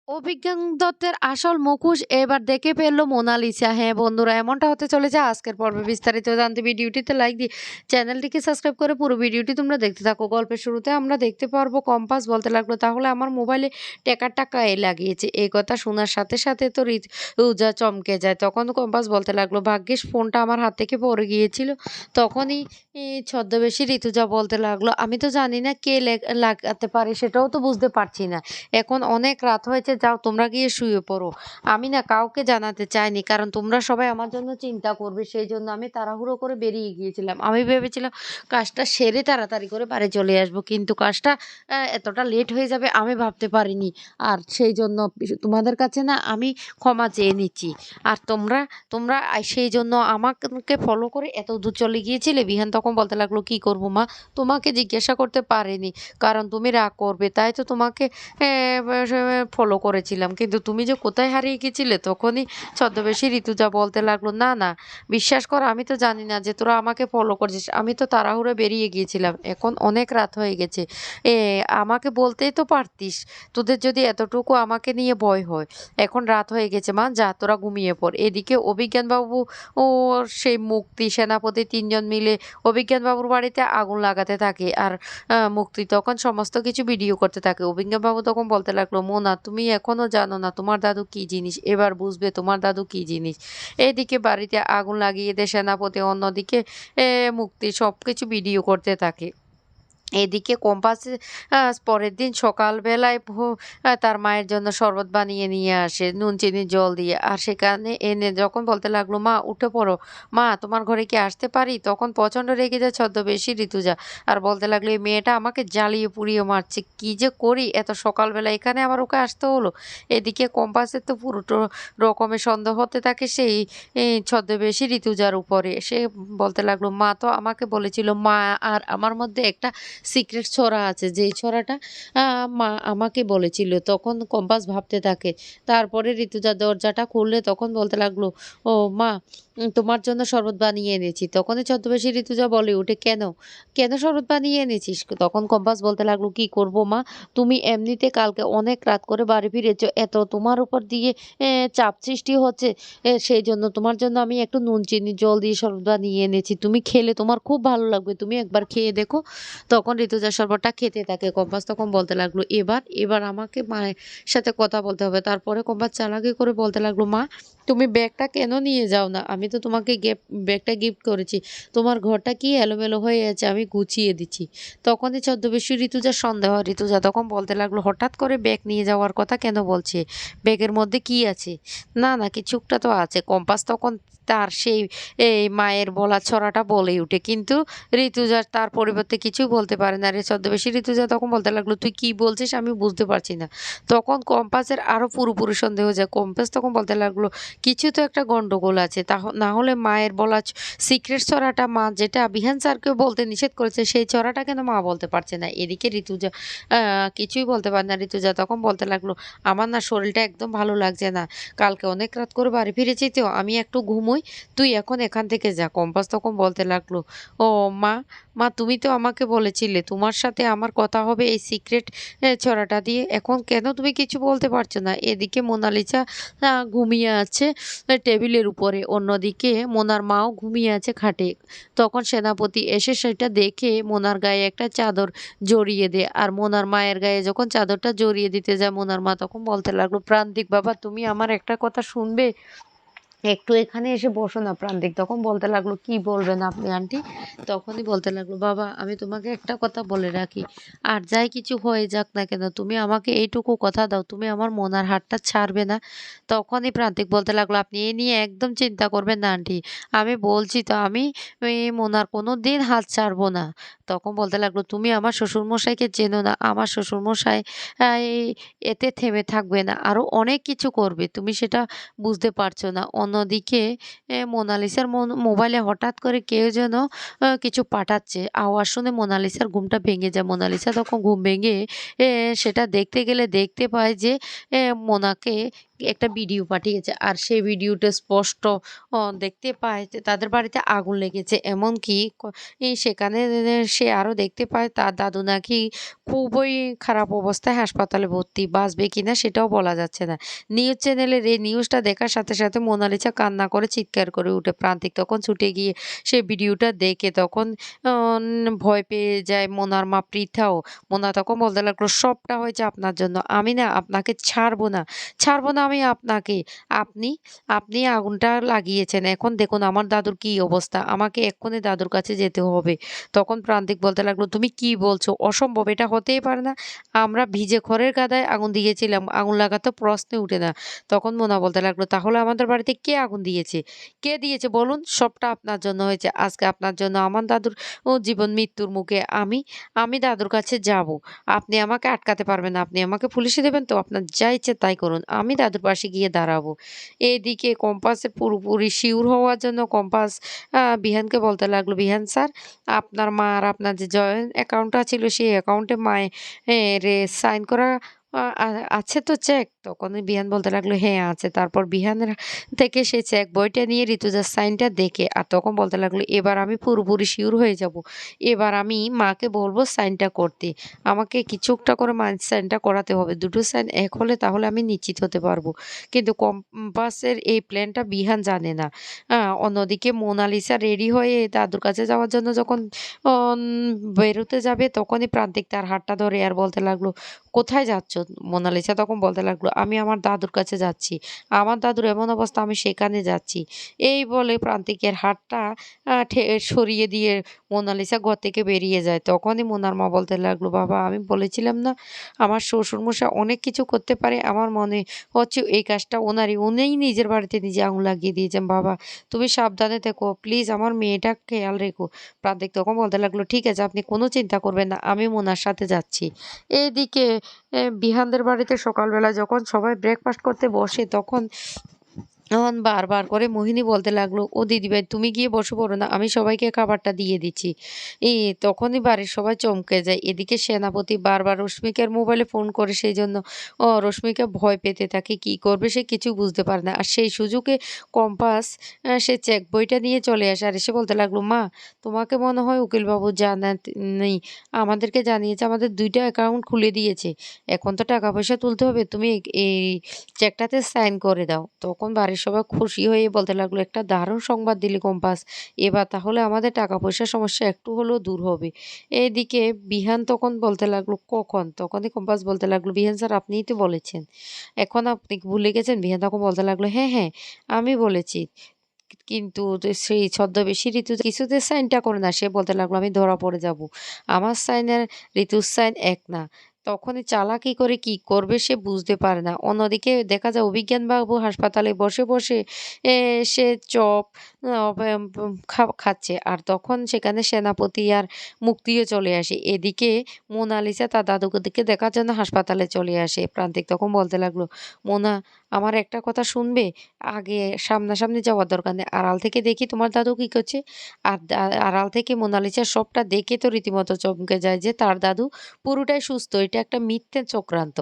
অভিজ্ঞান দত্তের আসল মুখোশ এবার দেখে ফেলল মোনালিসা। হ্যাঁ বন্ধুরা, এমনটা হতে চলেছে আজকের পর্বে। বিস্তারিত জানতে ভিডিওটিতে লাইক দিয়ে চ্যানেলটিকে সাবস্ক্রাইব করে পুরো ভিডিওটি তোমরা দেখতে থাকো। গল্পের শুরুতে আমরা দেখতে পারবো কম্পাস বলতে লাগলো, তাহলে আমার মোবাইলে টেকারটা কায়ে লাগিয়েছে। এই কথা শোনার সাথে সাথে তো ঋতুজা চমকে যায়। তখন কম্পাস বলতে লাগলো, ভাগ্যিস ফোনটা আমার হাত থেকে পড়ে গিয়েছিল। তখনই ছদ্মবেশী ঋতুজা বলতে লাগলো, আমি তো জানি না কে লাগাতে পারে, সেটাও তো বুঝতে পারছি না। এখন অনেক রাত হয়েছে, যাও তোমরা গিয়ে শুয়ে পড়ো। আমি না কাউকে জানাতে চাইনি, কারণ তোমরা সবাই আমার জন্য চিন্তা করবে, সেই জন্য আমি তাড়াহুড়ো করে বেরিয়ে গিয়েছিলাম। আমি ভেবেছিলাম কাজটা সেরে তাড়াতাড়ি করে বাড়ি চলে আসবো, কিন্তু কাজটা এতটা লেট হয়ে যাবে আমি ভাবতে পারিনি। আর সেই জন্য তোমাদের কাছে না আমি ক্ষমা চেয়ে নিচ্ছি। আর তোমরা তোমরা সেই জন্য আমাকে ফলো করে এত দূর চলে গিয়েছিলে। বিহান তখন বলতে লাগলো, কি করবো মা, তোমাকে জিজ্ঞাসা করতে পারিনি, কারণ তুমি রাগ করবে, তাই তো তোমাকে ফলো করেছিলাম। কিন্তু তুমি যে কোথায় হারিয়ে গেছিলে, তখনই ছদ্মবেশী ঋতুজা বলতে লাগলো, না না, বিশ্বাস কর, আমি তো জানি না যে তোরা আমাকে ফলো করছিস। আমি তো তাড়াহুড়ো বেরিয়ে গিয়েছিলাম, এখন অনেক রাত হয়ে গেছে। এ আমাকে বলতেই তো পারতিস, তোদের যদি এতটুকু আমাকে নিয়ে ভয় হয়। এখন রাত হয়ে গেছে মা, যা তোরা ঘুমিয়ে পড়। এদিকে অভিজ্ঞানবাবু ও সেই মুক্তি সেনাপতি তিনজন মিলে অভিজ্ঞানবাবুর বাড়িতে আগুন লাগাতে থাকে। আর মুক্তি তখন সমস্ত কিছু ভিডিও করতে থাকে। অভিজ্ঞানবাবু তখন বলতে লাগলো, মোনা তুমি এখনো জানো না তোমার দাদু কি জিনিস, এবার বুঝবে তোমার দাদু কি জিনিস। এদিকে বাড়িতে আগুন লাগিয়ে দেয় সেনাপতি, অন্যদিকে মুক্তি সবকিছু ভিডিও করতে থাকে। এদিকে কম্পাস পরের দিন সকালবেলায় তার মায়ের জন্য শরবত বানিয়ে নিয়ে আসে নুন চিনি জল দিয়ে। আর সেখানে এনে যখন বলতে লাগলো, মা উঠে পড়ো, মা তোমার ঘরে কি আসতে পারি, তখন প্রচণ্ড রেগে যায় ছদ্মবেশী ঋতুজা। আর বলতে লাগলো, এই মেয়েটা আমাকে জ্বালিয়ে পুড়িয়ে মারছে, কি যে করি, এত সকালবেলা এখানে আবার ওকে আসতে হলো। এদিকে কম্পাসের তো পুরো রকমের সন্দেহ হতে থাকে সেই ছদ্মবেশী ঋতুজার উপরে। সে বলতে লাগলো, মা তো আমাকে বলেছিল মা আর আমার মধ্যে একটা সিক্রেট ছড়া আছে, যেই ছড়াটা মা আমাকে বলেছিল। তখন কম্পাস ভাবতে থাকে। তারপরে ঋতুজা দরজাটা খুললে তখন বলতে লাগলো, ও মা, তোমার জন্য শরবত বানিয়ে এনেছি। তখনই ছদ্মবেশী ঋতুজা বলে উঠে, কেন কেন শরবত বানিয়ে এনেছিস? তখন কম্পাস বলতে লাগলো, কি করব মা, তুমি এমনিতে কালকে অনেক রাত করে বাড়ি ফিরেছো, এত তোমার উপর দিয়ে চাপ সৃষ্টি হচ্ছে, সেই জন্য তোমার জন্য আমি একটু নুন চিনি জল দিয়ে শরবত বানিয়ে এনেছি। তুমি খেলে তোমার খুব ভালো লাগবে, তুমি একবার খেয়ে দেখো। তখন ঋতুজা শরবতটা খেতে থাকে। কম্পাস তখন বলতে লাগলো, এবার এবার আমাকে মায়ের সাথে কথা বলতে হবে। তারপরে কম্পাস চালাকি করে বলতে লাগলো, মা তুমি ব্যাগটা কেন নিয়ে যাও না? আমি তো তোমাকে ব্যাগটা গিফট করেছি। তোমার ঘরটা কি এলোমেলো হয়ে আছে, আমি গুছিয়ে দিচ্ছি। তখনই ছদ্মবেশী ঋতুজার সন্দেহ। ঋতুজা তখন বলতে লাগলো, হঠাৎ করে ব্যাগ নিয়ে যাওয়ার কথা কেন বলছে? ব্যাগের মধ্যে কি আছে? না না, কিছুটা তো আছে। কম্পাস তখন তার সেই এই মায়ের বলা ছড়াটা বলেই ওঠে, কিন্তু ঋতুজা তার পরিবর্তে কিছুই বলতে পারে না। ছদ্মবেশী ঋতুজা তখন বলতে লাগলো, তুই কি বলছিস আমি বুঝতে পারছি না। তখন কম্পাসের আরো পুরোপুরি সন্দেহ যায়। কম্পাস তখন বলতে লাগলো, কিছু তো একটা গন্ডগোল আছে, না হলে মায়ের বলা সিক্রেট ছড়াটা মা যেটা বিহান স্যারকে বলতে নিষেধ করেছে, সেই ছড়াটা কেন মা বলতে পারছে না? এদিকে ঋতুজা কিছুই বলতে পারে না। ঋতুজা তখন বলতে লাগলো, আমার না শরীরটা একদম ভালো লাগছে না, কালকে অনেক রাত করে বাড়ি ফিরেছি তো, আমি একটু ঘুমোই, তুই এখন এখান থেকে যা। কম্পাস তখন বলতে লাগলো, ও মা, মা তুমি তো আমাকে বলেছিলে তোমার সাথে আমার কথা হবে এই সিক্রেট ছড়াটা দিয়ে, এখন কেন তুমি কিছু বলতে পারছো না? এদিকে মোনালিসা ঘুমিয়ে আছে টেবিলের উপরে, অন্যদিকে মোনার মাও ঘুমিয়ে আছে খাটে। তখন সেনাপতি এসে সেটা দেখে মোনার গায়ে একটা চাদর জড়িয়ে দেয়। আর মোনার মায়ের গায়ে যখন চাদরটা জড়িয়ে দিতে যায়, মোনার মা তখন বলতে লাগলো, প্রান্তিক বাবা তুমি আমার একটা কথা শুনবে, একটু এখানে এসে বসো না। প্রান্তিক তখন বলতে লাগলো, কি বলবেন আপনি আন্টি? তখনই বলতে লাগলো, বাবা আমি তোমাকে একটা কথা বলে রাখি, আর যাই কিছু হয়ে যাক না কেন, তুমি আমাকে এইটুকু কথা দাও, তুমি আমার মনার হাতটা ছাড়বে না। তখনই প্রান্তিক বলতে লাগলো, আপনি এ নিয়ে একদম চিন্তা করবেন না আন্টি, আমি বলছি তো, আমি মোনার কোনো দিন হাত ছাড়বো না। তখন বলতে লাগলো, তুমি আমার শ্বশুরমশাইকে চেনো না, আমার শ্বশুরমশাই এতে থেমে থাকবে না, আরো অনেক কিছু করবে, তুমি সেটা বুঝতে পারছো না। অন্যদিকে মোনালিসার মোবাইলে হঠাৎ করে কেউ যেন কিছু পাঠাচ্ছে। আওয়াজ শুনে মোনালিসার ঘুমটা ভেঙে যায়। মোনালিসা তখন ঘুম ভেঙে সেটা দেখতে গেলে দেখতে পায় যে মোনাকে একটা ভিডিও পাঠিয়েছে। আর সেই ভিডিওতে স্পষ্ট দেখতে পায় যে তাদের বাড়িতে আগুন লেগেছে। এমনকি সেখানে সে আরো দেখতে পায় তার দাদু নাকি খুবই খারাপ অবস্থায় হাসপাতালে ভর্তি। বাঁচবে কিনা সেটাও বলা যাচ্ছে না। নিউজ চ্যানেলের এই নিউজটা দেখার সাথে, সাথে মোনালিসা কান্না করে চিৎকার করে উঠে। প্রান্তিক তখন ছুটে গিয়ে সেই ভিডিওটা দেখে তখন ভয় পেয়ে যায় মোনার মা পৃথাও। মোনা তখন বলতে লাগলো, "সবটা হয়েছে আপনার জন্য। আমি না আপনাকে ছাড়বো না। ছাড়বো না আমি আপনাকে। আপনি আপনি আগুনটা লাগিয়েছেন। এখন দেখুন আমার দাদুর কি অবস্থা। আমাকে এক্ষুনি দাদুর কাছে যেতে হবে।" তখন প্রান্তিক বলতে লাগলো, "তুমি কি বলছো? অসম্ভব, এটা হতেই পারে না। আমরা ভিজে খড়ের গাদায় আগুন দিয়েছিলাম। আগুন লাগা তো প্রশ্নে উঠে না।" তখন মোনা বলতে লাগলো, "তাহলে আমাদের বাড়িতে কে আগুন দিয়েছে? কে দিয়েছে বলুন? সবটা আপনার জন্য হয়েছে। আজকে আপনার জন্য আমার দাদুর জীবন মৃত্যুর মুখে। আমি দাদুর কাছে যাবো। আপনি আমাকে আটকাতে পারবেন না। আপনি আমাকে পুলিশে দেবেন তো? আপনার যা ইচ্ছে তাই করুন। আমি দাদুর পাশে গিয়ে দাঁড়াবো।" এদিকে কম্পাসের পুরোপুরি শিওর হওয়ার জন্য কম্পাস বিহানকে বলতে লাগলো, "বিহান স্যার, আপনার মা আর আপনার যে জয়েন্ট অ্যাকাউন্টটা ছিল সেই অ্যাকাউন্টে রে সাইন করা আ আ আছে তো চেক?" তখনই বিহান বলতে লাগলো, "হ্যাঁ, আছে।" তারপর বিহানের থেকে সেই চেক বইটা নিয়ে ঋতুজার সাইনটা দেখে আর তখন বলতে লাগলো, "এবার আমি পুরোপুরি সিউর হয়ে যাবো। এবার আমি মাকে বলবো সাইনটা করতে। আমাকে কিছু একটা করে মায়ের সাইনটা করাতে হবে। দুটো সাইন এক হলে তাহলে আমি নিশ্চিত হতে পারবো।" কিন্তু কম্পাসের এই প্ল্যানটা বিহান জানে না। অন্যদিকে মোনালিসা রেডি হয়ে দাদুর কাছে যাওয়ার জন্য যখন অন বেরোতে যাবে তখনই প্রান্তিক তার হাতটা ধরে আর বলতে লাগলো, "কোথায় যাচ্ছ?" মোনালিসা তখন বলতে লাগলো, "আমি আমার দাদুর কাছে যাচ্ছি। আমার দাদুর এমন অবস্থা আমি সেখানে যাচ্ছি।" এই বলে প্রান্তিকের হাতটা সরিয়ে দিয়ে মোনালিসা ঘর থেকে বেরিয়ে যায়। তখনই মোনার মা বলতে লাগলো, "বাবা, আমি বলেছিলাম না আমার শ্বশুরমশাই অনেক কিছু করতে পারে। আমার মনে হচ্ছে এই কাজটা ওনারই। উনিই নিজের বাড়িতে নিজে আগুন লাগিয়ে দিয়েছেন। বাবা, তুমি সাবধানে থেকো। প্লিজ আমার মেয়েটার খেয়াল রেখো।" প্রান্তিক তখন বলতে লাগলো, "ঠিক আছে, আপনি কোনো চিন্তা করবেন না। আমি মোনার সাথে যাচ্ছি।" এইদিকে বিহানদের বাড়িতে সকালবেলা যখন সবাই ব্রেকফাস্ট করতে বসে তখন বারবার করে মোহিনী বলতে লাগলো, "ও দিদিভাই, তুমি গিয়ে বসে পড়ো না। আমি সবাইকে খাবারটা দিয়ে দিচ্ছি।" তখনই বাড়ির সবাই চমকে যায়। এদিকে সেনাপতি বারবার রশ্মিকার মোবাইলে ফোন করে সেইজন্য রশ্মিকা ভয় পেতে থাকে। কি করবে সে কিছু বুঝতে পারে না। আর সেই সুযোগে কম্পাস সে চেক বইটা নিয়ে চলে আসে। আর এসে বলতে লাগলো, "মা, তোমাকে মনে হয় উকিলবাবু নেই। আমাদেরকে জানিয়েছে আমাদের ২ টা অ্যাকাউন্ট খুলে দিয়েছে। এখন তো টাকা পয়সা তুলতে হবে। তুমি এই চেকটাতে সাইন করে দাও।" তখন বাড়ির সবাই খুশি হয়ে বলতে লাগলো, "একটা দারুণ সংবাদ দিলি কম্পাস। এবার তাহলে আমাদের টাকা পয়সার সমস্যা একটু হলেও দূর হবে।" এদিকে বিহান তখন বলতে লাগলো, "কখন?" তখনই কম্পাস বলতে লাগলো, "বিহান স্যার, আপনিই তো বলেছেন। এখন আপনি কি ভুলে গেছেন?" বিহান তখন বলতে লাগলো, "হ্যাঁ, হ্যাঁ, আমি বলেছি। কিন্তু সেই ছদ্মবেশী ঋতু কিছুতে সাইনটা করে না।" সে বলতে লাগলো, "আমি ধরা পড়ে যাবো। আমার সাইন আর ঋতুর সাইন এক না।" তখনই চালাকি করে কি করবে সে বুঝতে পারে না। অন্যদিকে দেখা যায় অভিজ্ঞানবাবু হাসপাতালে বসে, বসে সে চপ আ ব্যাম বম খাচ্ছে। আর তখন সেখানে সেনাপতি আর মুক্তিও চলে আসে। এদিকে মোনালিসা তার দাদুকে দেখার জন্য হাসপাতালে চলে আসে। প্রান্তিক তখন বলতে লাগলো, "মোনা, আমার একটা কথা শুনবে? আগে সামনাসামনি যাওয়ার দরকার নেই। আড়াল থেকে দেখি তোমার দাদু কি করছে?" আর আড়াল থেকে মোনালিসা সবটা দেখে তো রীতিমতো চমকে যায় যে তার দাদু পুরোটাই সুস্থ। এটা একটা মিথ্যে চক্রান্ত।